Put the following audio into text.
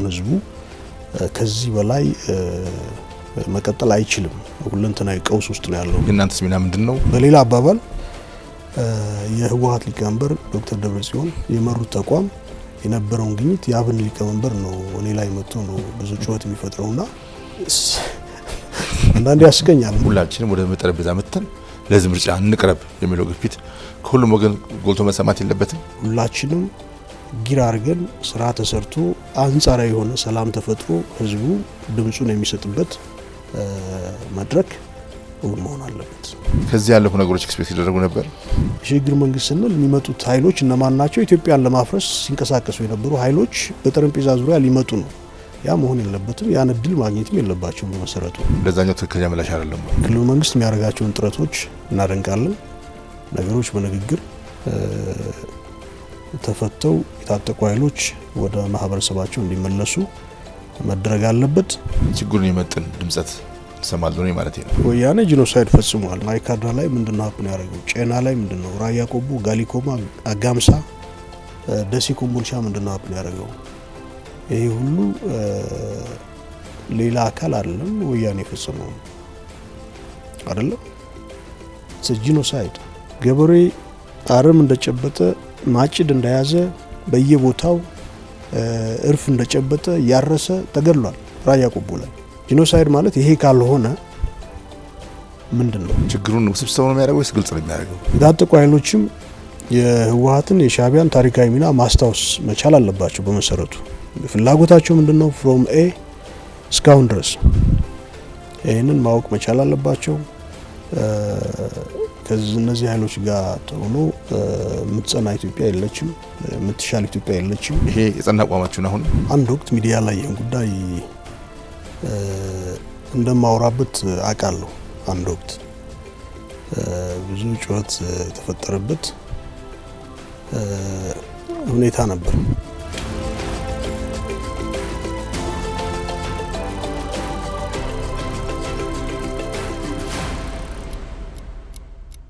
ህዝቡ ከዚህ በላይ መቀጠል አይችልም። ሁለንተናዊ ቀውስ ውስጥ ነው ያለው። እናንተስ ሚና ምንድነው? በሌላ አባባል የህወሓት ሊቀመንበር ዶክተር ደብረጽዮን የመሩት ተቋም የነበረውን ግኝት የአብን ሊቀመንበር ነው እኔ ላይ መጥቶ ነው ብዙ ጩኸት የሚፈጥረውና አንዳንዴ ያስቀኛል። ሁላችንም ወደ ጠረጴዛ መጥተን ለዚህ ምርጫ እንቅረብ የሚለው ግፊት ከሁሉም ወገን ጎልቶ መሰማት የለበትም። ሁላችንም ጊራ አርገን ስራ ተሰርቶ አንጻራዊ የሆነ ሰላም ተፈጥሮ ህዝቡ ድምጹን የሚሰጥበት መድረክ እውን መሆን አለበት። ከዚህ ያለፉ ነገሮች ኤክስፔክት ይደረጉ ነበር። የሽግግር መንግስት ስንል የሚመጡት ኃይሎች እነማን ናቸው? ኢትዮጵያን ለማፍረስ ሲንቀሳቀሱ የነበሩ ኃይሎች በጠረጴዛ ዙሪያ ሊመጡ ነው። ያ መሆን የለበትም። ያን እድል ማግኘትም የለባቸውም። በመሰረቱ ለዛኛው ትክክለኛ ምላሽ አይደለም። ክልሉ መንግስት የሚያደርጋቸውን ጥረቶች እናደንቃለን። ነገሮች በንግግር ተፈተው የታጠቁ ኃይሎች ወደ ማህበረሰባቸው እንዲመለሱ መደረግ አለበት። ችግሩን ይመጥን ድምጸት ሰማልዶ ነው ማለት ነው። ወያኔ ጂኖሳይድ ፈጽሟል። ማይካድራ ላይ ምንድነው ሀፕን ያደረገው? ጨና ላይ ምንድነው? ራያ ቆቦ፣ ጋሊኮማ፣ አጋምሳ፣ ደሴ፣ ኮምቦልቻ ምንድነው ሀፕን ያደረገው? ይሄ ሁሉ ሌላ አካል አይደለም ወያኔ ፈጽሟል አይደለም። ጂኖሳይድ ገበሬ አረም እንደጨበጠ ማጭድ እንደያዘ በየቦታው እርፍ እንደጨበጠ ያረሰ ተገድሏል ራያ ቆቦ ላይ። ጂኖሳይድ ማለት ይሄ ካልሆነ ምንድነው? ችግሩን ውስብስብ ነው የሚያደርገው ወይስ ግልጽ ነው የሚያደርገው? የታጠቁ ኃይሎችም የህወሓትን የሻዕቢያን ታሪካዊ ሚና ማስታወስ መቻል አለባቸው። በመሰረቱ ፍላጎታቸው ምንድነው? ፍሮም ኤ እስካሁን ድረስ ይሄንን ማወቅ መቻል አለባቸው። ከነዚህ ኃይሎች ጋር ሆኖ ምትጸና ኢትዮጵያ የለችም፣ ምትሻል ኢትዮጵያ የለችም። ይሄ የጸና አቋማችን አሁን አንድ ወቅት ሚዲያ ላይ ይሄን ጉዳይ እንደማውራበት አውቃለሁ። አንድ ወቅት ብዙ ጩኸት የተፈጠረበት ሁኔታ ነበር።